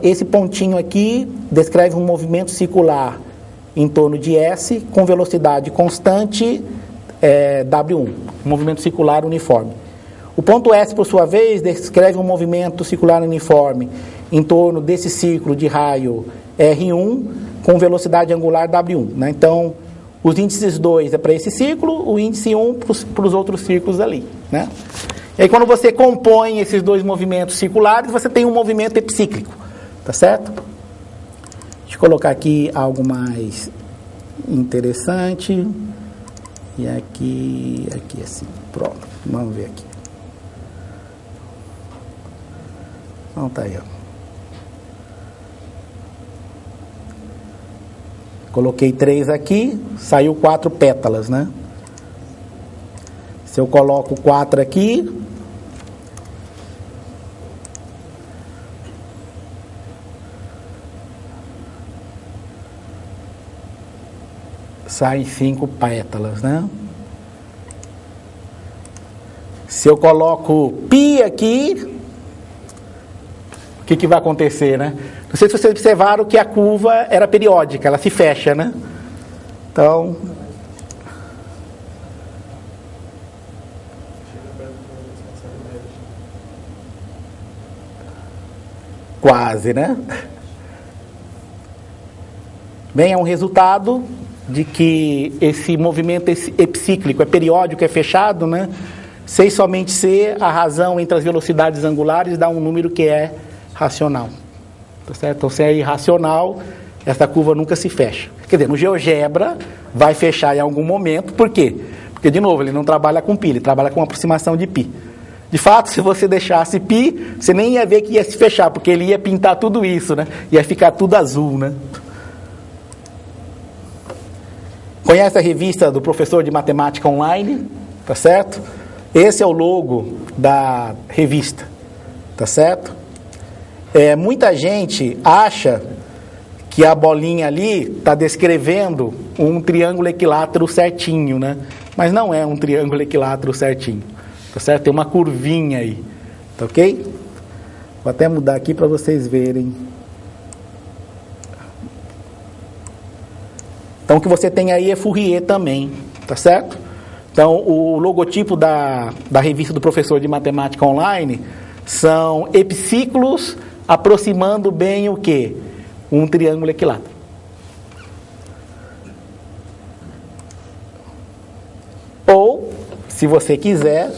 Esse pontinho aqui descreve um movimento circular em torno de S com velocidade constante W1, um movimento circular uniforme. O ponto S, por sua vez, descreve um movimento circular uniforme em torno desse círculo de raio R1 com velocidade angular W1, né? Então, os índices 2 é para esse círculo, o índice 1 para os outros círculos ali, né? E aí, quando você compõe esses dois movimentos circulares, você tem um movimento epicíclico, tá certo? Deixa eu colocar aqui algo mais interessante. E aqui assim, pronto, vamos ver aqui. Então tá aí, ó. Coloquei 3 aqui, saiu 4 pétalas, né? Se eu coloco 4 aqui, saem 5 pétalas, né? Se eu coloco π aqui, o que vai acontecer, né? Não sei se vocês observaram que a curva era periódica, ela se fecha, né? Então, quase, né? Bem, é um resultado de que esse movimento epicíclico é periódico, é fechado, né? Sem somente ser a razão entre as velocidades angulares, dá um número que é racional. Tá certo? Então, se é irracional, essa curva nunca se fecha. Quer dizer, no GeoGebra vai fechar em algum momento. Por quê? Porque, de novo, ele não trabalha com π, ele trabalha com aproximação de π. De fato, se você deixasse π, você nem ia ver que ia se fechar, porque ele ia pintar tudo isso, né? Ia ficar tudo azul, né? Conhece a revista do professor de matemática online? Tá certo? Esse é o logo da revista. Tá certo? Muita gente acha que a bolinha ali está descrevendo um triângulo equilátero certinho, né? Mas não é um triângulo equilátero certinho, tá certo? Tem uma curvinha aí, tá ok? Vou até mudar aqui para vocês verem. Então, o que você tem aí é Fourier também, tá certo? Então, o logotipo da revista do professor de matemática online são epiciclos aproximando bem o quê? Um triângulo equilátero, se você quiser.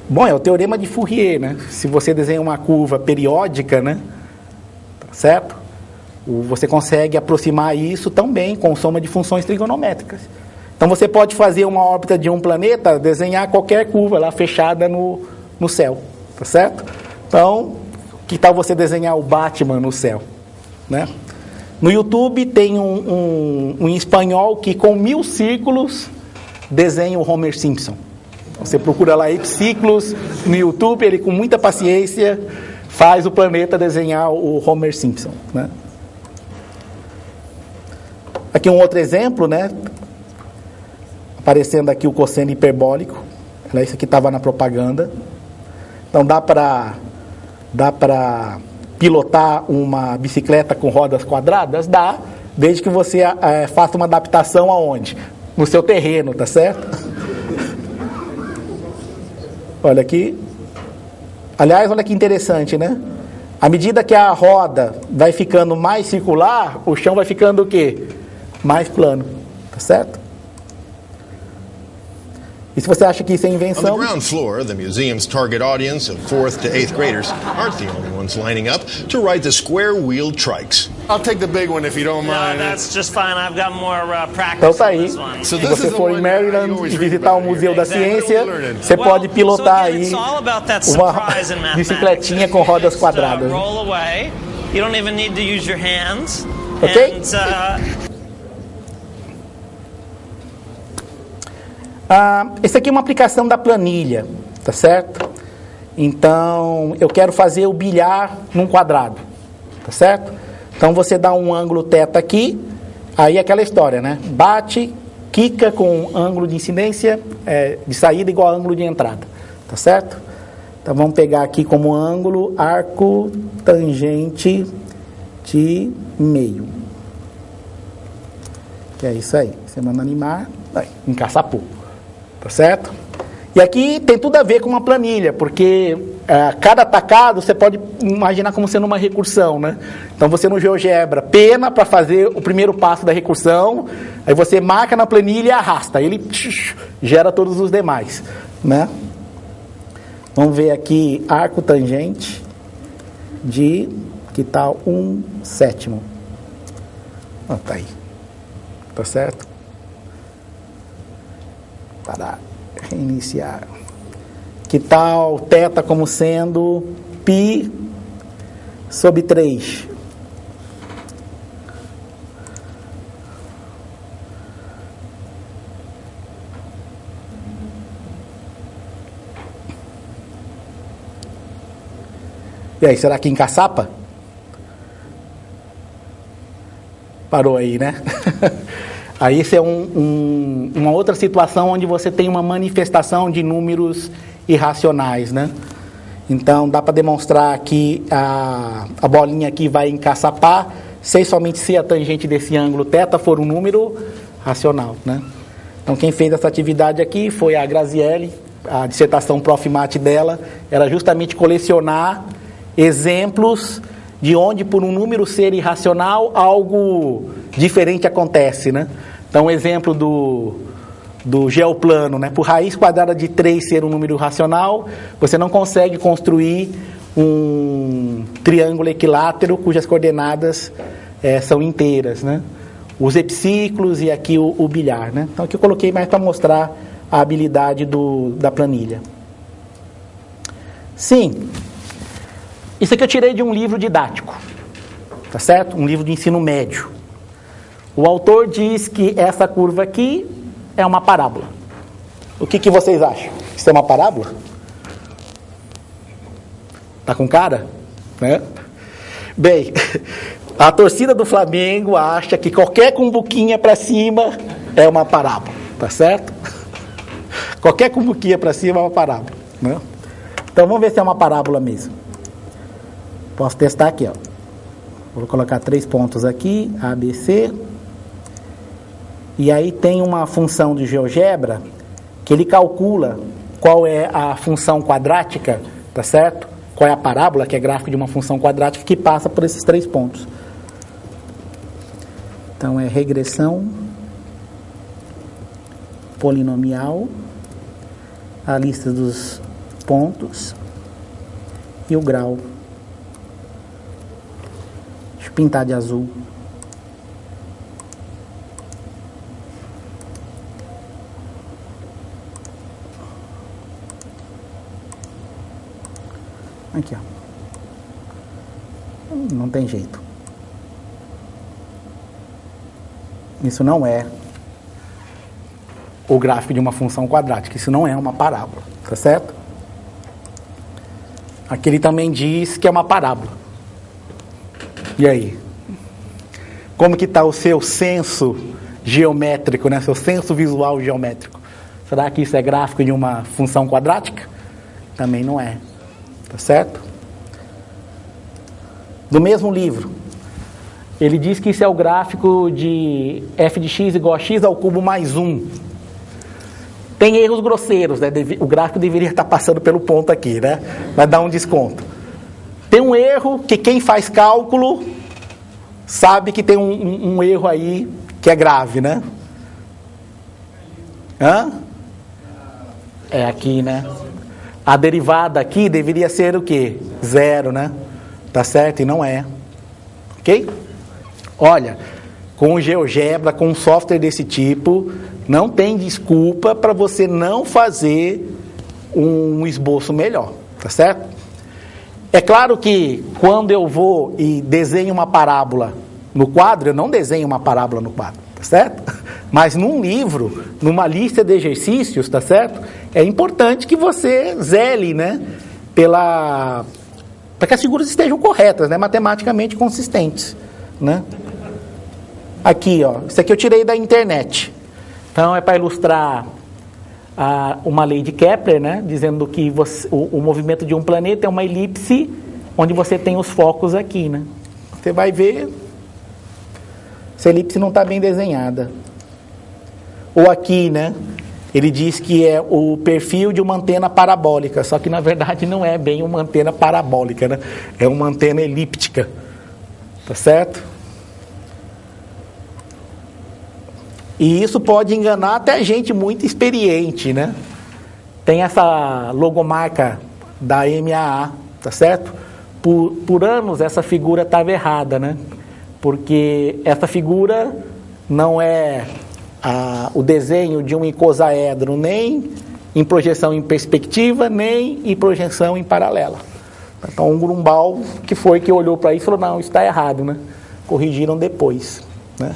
Bom, é o teorema de Fourier, né? Se você desenha uma curva periódica, né? Tá certo? Você consegue aproximar isso também com soma de funções trigonométricas. Então você pode fazer uma órbita de um planeta, desenhar qualquer curva lá fechada no céu, tá certo? Então, que tal você desenhar o Batman no céu, né? No YouTube tem um espanhol que com 1000 círculos desenha o Homer Simpson. Você procura lá ciclos no YouTube, ele com muita paciência faz o planeta desenhar o Homer Simpson, né? Aqui um outro exemplo, né? Aparecendo aqui o cosseno hiperbólico. Isso aqui estava na propaganda. Então dá para pilotar uma bicicleta com rodas quadradas? Dá, desde que você faça uma adaptação aonde? No seu terreno, tá certo? Olha aqui. Aliás, olha que interessante, né? À medida que a roda vai ficando mais circular, o chão vai ficando o quê? Mais plano, tá certo? E se você acha que isso é invenção... On the ground floor, the museum's target audience of 4th to 8th graders aren't the only ones lining up to ride the square-wheeled trikes. I'll take the big one if you don't mind. No, that's just fine. I've got more practice então tá on aí. this one. Se você for em Maryland e visitar o Museu da Ciência, você pode pilotar aí uma bicicletinha com rodas quadradas. Roll away. You don't even need to use your hands. Ok? Esse aqui é uma aplicação da planilha, tá certo? Então, eu quero fazer o bilhar num quadrado, tá certo? Então, você dá um ângulo θ aqui, aí é aquela história, né? Bate, quica com ângulo de incidência, de saída igual a ângulo de entrada, tá certo? Então, vamos pegar aqui como ângulo arco tangente de meio. Que é isso aí. Você manda animar, encaçapou. Tá certo? E aqui tem tudo a ver com uma planilha, porque cada atacado você pode imaginar como sendo uma recursão, né? Então você no GeoGebra pena para fazer o primeiro passo da recursão, aí você marca na planilha e arrasta, ele gera todos os demais, né? Vamos ver aqui arco tangente de, que tal, 1/7. Tá aí. Tá certo? Para reiniciar. Que tal θ como sendo π sobre 3? E aí, será que encaçapa? Parou aí, né? Aí isso é uma outra situação onde você tem uma manifestação de números irracionais, né? Então dá para demonstrar que a bolinha aqui vai encaçapar somente se a tangente desse ângulo θ for um número racional, né? Então quem fez essa atividade aqui foi a Grazielli, a dissertação Prof. Mate dela era justamente colecionar exemplos de onde por um número ser irracional algo diferente acontece, né? Então, o exemplo do geoplano, né? Por raiz quadrada de 3 ser um número racional, você não consegue construir um triângulo equilátero cujas coordenadas são inteiras, né? Os epiciclos e aqui o bilhar, né? Então, aqui eu coloquei mais para mostrar a habilidade da planilha. Sim, isso aqui eu tirei de um livro didático, tá certo? Um livro de ensino médio. O autor diz que essa curva aqui é uma parábola. O que vocês acham? Isso é uma parábola? Tá com cara? Né? Bem, a torcida do Flamengo acha que qualquer cumbuquinha para cima é uma parábola, tá certo? Qualquer cumbuquinha para cima é uma parábola, né? Então vamos ver se é uma parábola mesmo. Posso testar aqui, ó. Vou colocar 3 pontos aqui, A, B, C. E aí tem uma função de GeoGebra que ele calcula qual é a função quadrática, tá certo? qual é a parábola, que é gráfico de uma função quadrática que passa por esses 3 pontos. Então é regressão polinomial, a lista dos pontos e o grau. Deixa eu pintar de azul. Aqui, ó. Não tem jeito. Isso não é o gráfico de uma função quadrática. Isso não é uma parábola, tá certo? Aqui ele também diz que é uma parábola. E aí? Como que está o seu senso geométrico, né? Seu senso visual geométrico? Será que isso é gráfico de uma função quadrática? Também não é. Tá certo? Do mesmo livro, ele diz que isso é o gráfico de f de x igual a x ao cubo mais 1. Tem erros grosseiros, né? O gráfico deveria estar passando pelo ponto aqui, né? Vai dar um desconto. Tem um erro que quem faz cálculo sabe que tem um erro aí que é grave, né? Hã? É aqui, né? A derivada aqui deveria ser o quê? 0, né? Tá certo? E não é. Ok? Olha, com o GeoGebra, com um software desse tipo, não tem desculpa para você não fazer um esboço melhor. Tá certo? É claro que quando eu vou e desenho uma parábola no quadro, eu não desenho uma parábola no quadro. Tá certo? Mas num livro, numa lista de exercícios, tá certo? É importante que você zele, né? Para que as figuras estejam corretas, né? Matematicamente consistentes, né? Aqui, ó. Isso aqui eu tirei da internet. Então é para ilustrar uma lei de Kepler, né? Dizendo que o movimento de um planeta é uma elipse onde você tem os focos aqui, né? Você vai ver, essa elipse não está bem desenhada. Ou aqui, né? Ele diz que é o perfil de uma antena parabólica, só que na verdade não é bem uma antena parabólica, né? É uma antena elíptica. Tá certo? E isso pode enganar até gente muito experiente, né? Tem essa logomarca da MAA, tá certo? Por anos essa figura estava errada, né? Porque essa figura não é o desenho de um icosaedro nem em projeção em perspectiva, nem em projeção em paralela. Então um grumbal que olhou para isso e falou, não, isso está errado, né? Corrigiram depois, né?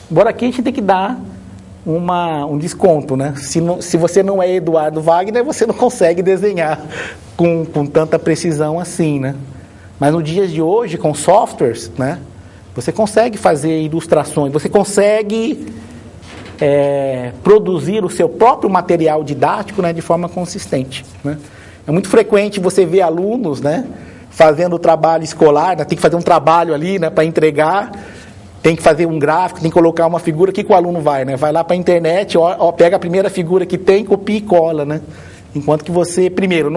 Embora aqui a gente tem que dar um desconto, né? Se você não é Eduardo Wagner, você não consegue desenhar com tanta precisão assim, né? Mas nos dias de hoje, com softwares, né? Você consegue fazer ilustrações, você consegue produzir o seu próprio material didático, né, de forma consistente, né? É muito frequente você ver alunos, né, fazendo o trabalho escolar, né, tem que fazer um trabalho ali, né, para entregar, tem que fazer um gráfico, tem que colocar uma figura, o que o aluno vai, né? Vai lá para a internet, pega a primeira figura que tem, copia e cola, né? Enquanto que você, primeiro,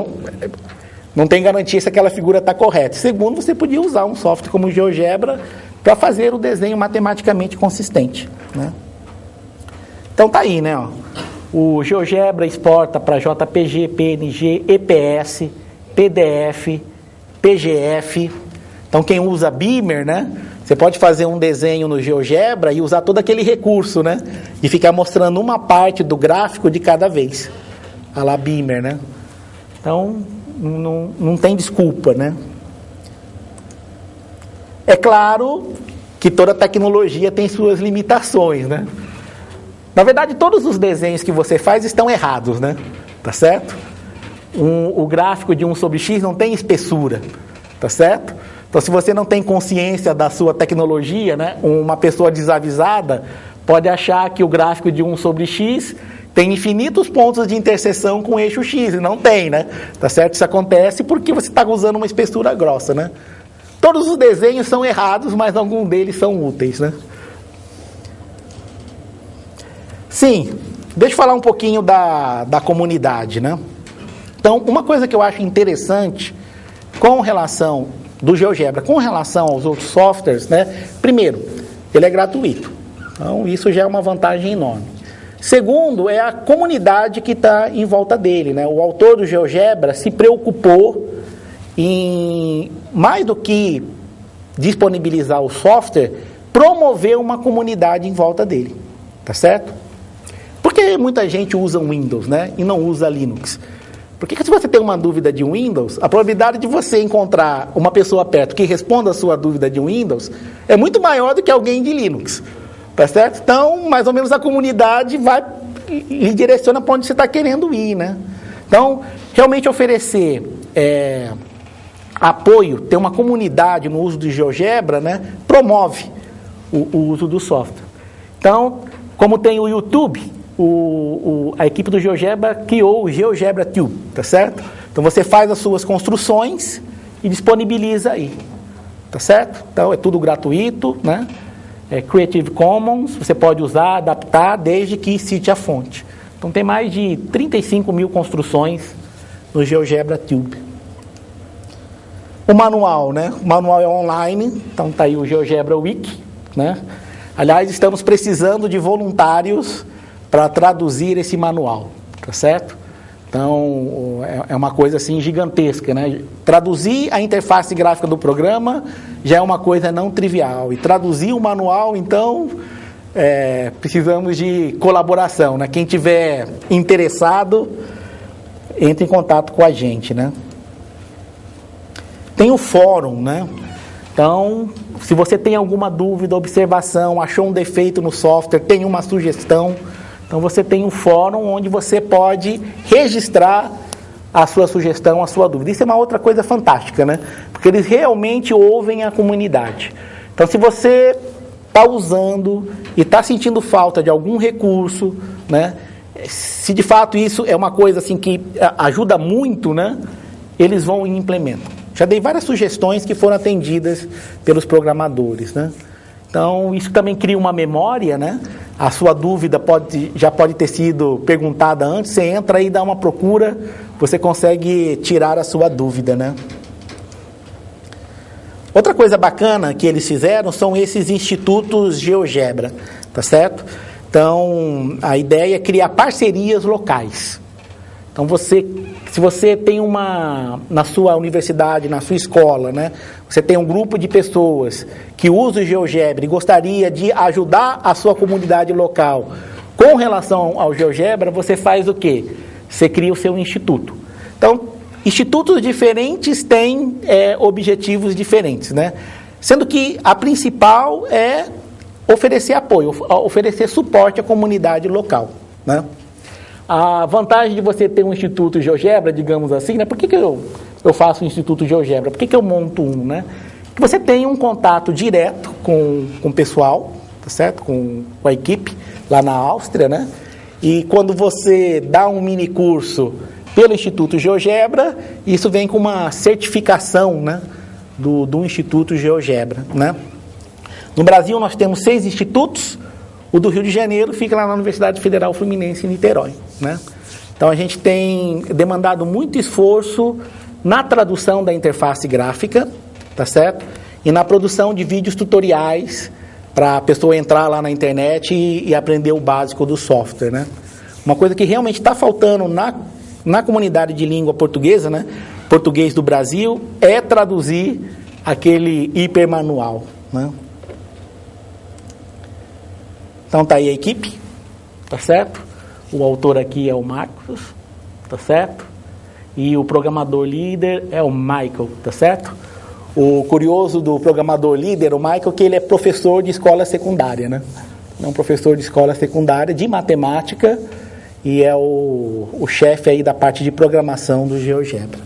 não tem garantia se aquela figura está correta. Segundo, você podia usar um software como o GeoGebra para fazer o desenho matematicamente consistente, né? Então tá aí, né? Ó. O GeoGebra exporta para JPG, PNG, EPS, PDF, PGF. Então quem usa Beamer, né? Você pode fazer um desenho no GeoGebra e usar todo aquele recurso, né? E ficar mostrando uma parte do gráfico de cada vez. A lá Beamer, né? Então não tem desculpa, né? É claro que toda tecnologia tem suas limitações, né? Na verdade, todos os desenhos que você faz estão errados, né? Tá certo? O gráfico de 1 sobre x não tem espessura, tá certo? Então, se você não tem consciência da sua tecnologia, né? Uma pessoa desavisada pode achar que o gráfico de 1 sobre x tem infinitos pontos de interseção com o eixo x, e não tem, né? Tá certo? Isso acontece porque você está usando uma espessura grossa, né? Todos os desenhos são errados, mas alguns deles são úteis, né? Sim, deixa eu falar um pouquinho da comunidade, né? Então, uma coisa que eu acho interessante com relação do GeoGebra, com relação aos outros softwares, né? Primeiro, ele é gratuito. Então, isso já é uma vantagem enorme. Segundo, é a comunidade que está em volta dele, né? O autor do GeoGebra se preocupou em, mais do que disponibilizar o software, promover uma comunidade em volta dele, tá certo? Porque muita gente usa Windows, né? E não usa Linux. Porque se você tem uma dúvida de Windows, a probabilidade de você encontrar uma pessoa perto que responda a sua dúvida de Windows é muito maior do que alguém de Linux, tá certo? Então, mais ou menos a comunidade vai e direciona para onde você está querendo ir, né? Então, realmente oferecer apoio, ter uma comunidade no uso do GeoGebra, né, promove o uso do software. Então, como tem o YouTube, a equipe do GeoGebra criou o GeoGebra Tube, tá certo? Então você faz as suas construções e disponibiliza aí, tá certo? Então é tudo gratuito, né? É Creative Commons, você pode usar, adaptar, desde que cite a fonte. Então tem mais de 35 mil construções no GeoGebra Tube. O manual, né? O manual é online, então tá aí o GeoGebra Wiki, né? Aliás, estamos precisando de voluntários para traduzir esse manual, tá certo? Então, é uma coisa assim gigantesca, né? Traduzir a interface gráfica do programa já é uma coisa não trivial. E traduzir o manual, então, precisamos de colaboração, né? Quem tiver interessado, entre em contato com a gente, né? Tem o fórum, né? Então, se você tem alguma dúvida, observação, achou um defeito no software, tem uma sugestão, então você tem um fórum onde você pode registrar a sua sugestão, a sua dúvida. Isso é uma outra coisa fantástica, né? Porque eles realmente ouvem a comunidade. Então, se você está usando e está sentindo falta de algum recurso, né? Se de fato isso é uma coisa assim que ajuda muito, né? Eles vão e implementam. Já dei várias sugestões que foram atendidas pelos programadores, né? Então, isso também cria uma memória, né? A sua dúvida já pode ter sido perguntada antes, você entra e dá uma procura, você consegue tirar a sua dúvida, né? Outra coisa bacana que eles fizeram são esses institutos GeoGebra, tá certo? Então, a ideia é criar parcerias locais. Então, se você tem na sua universidade, na sua escola, né, você tem um grupo de pessoas que usa o GeoGebra e gostaria de ajudar a sua comunidade local com relação ao GeoGebra, você faz o quê? Você cria o seu instituto. Então, institutos diferentes têm objetivos diferentes, né? Sendo que a principal é oferecer apoio, oferecer suporte à comunidade local, né? A vantagem de você ter um Instituto GeoGebra, digamos assim, né? Por que eu faço um Instituto GeoGebra? Por que eu monto um, né? Que você tem um contato direto com o pessoal, tá certo? Com a equipe lá na Áustria, né? E quando você dá um mini curso pelo Instituto GeoGebra, isso vem com uma certificação, né? Do Instituto GeoGebra, né? No Brasil nós temos 6 institutos. O do Rio de Janeiro fica lá na Universidade Federal Fluminense em Niterói, né? Então a gente tem demandado muito esforço na tradução da interface gráfica, tá certo? E na produção de vídeos tutoriais para a pessoa entrar lá na internet e aprender o básico do software, né? Uma coisa que realmente está faltando na comunidade de língua portuguesa, né? Português do Brasil, é traduzir aquele hipermanual, né? Então tá aí a equipe, tá certo? O autor aqui é o Marcos, tá certo? E o programador líder é o Michael, tá certo? O curioso do programador líder, o Michael, que ele é professor de escola secundária, né? É um professor de escola secundária de matemática e é o chefe aí da parte de programação do GeoGebra.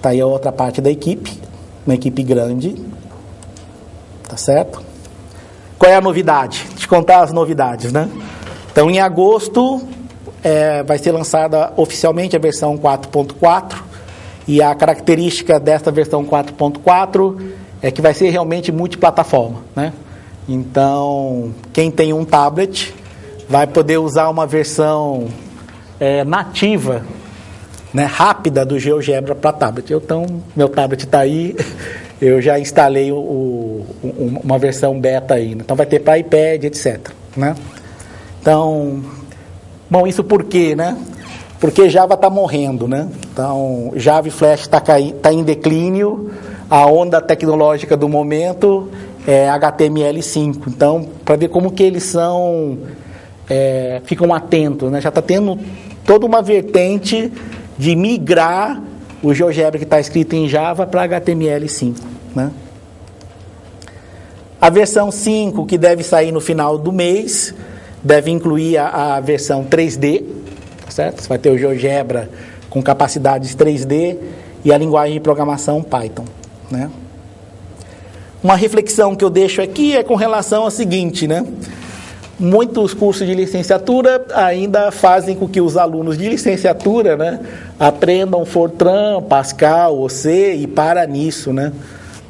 Tá aí a outra parte da equipe, uma equipe grande, tá certo? Qual é a novidade? Deixa eu contar as novidades, né? Então, em agosto, vai ser lançada oficialmente a versão 4.4 e a característica dessa versão 4.4 é que vai ser realmente multiplataforma, né? Então, quem tem um tablet vai poder usar uma versão nativa né, rápida do GeoGebra para tablet. Então, meu tablet está aí, eu já instalei uma versão beta aí. Então, vai ter para iPad, etc. Né? Então, bom, isso por quê, né? Porque Java está morrendo, né? Então, Java e Flash tá em declínio, a onda tecnológica do momento é HTML5. Então, para ver como que eles ficam atentos, né? Já está tendo toda uma vertente de migrar o GeoGebra que está escrito em Java para HTML5, né? A versão 5, que deve sair no final do mês, deve incluir a versão 3D, tá certo? Você vai ter o GeoGebra com capacidades 3D e a linguagem de programação Python, né? Uma reflexão que eu deixo aqui é com relação ao seguinte, né? Muitos cursos de licenciatura ainda fazem com que os alunos de licenciatura, né, aprendam Fortran, Pascal, OC e para nisso, né?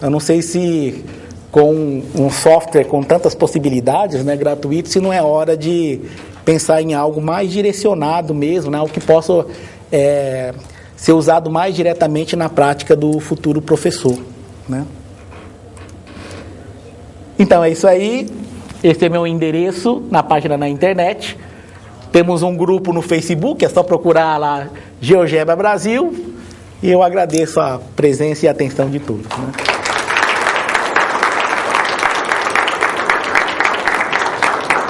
Eu não sei se com um software com tantas possibilidades, né, gratuito, se não é hora de pensar em algo mais direcionado mesmo, né, algo que possa ser usado mais diretamente na prática do futuro professor, né? Então é isso aí. Esse é meu endereço na página na internet. Temos um grupo no Facebook, é só procurar lá GeoGebra Brasil. E eu agradeço a presença e a atenção de todos, né?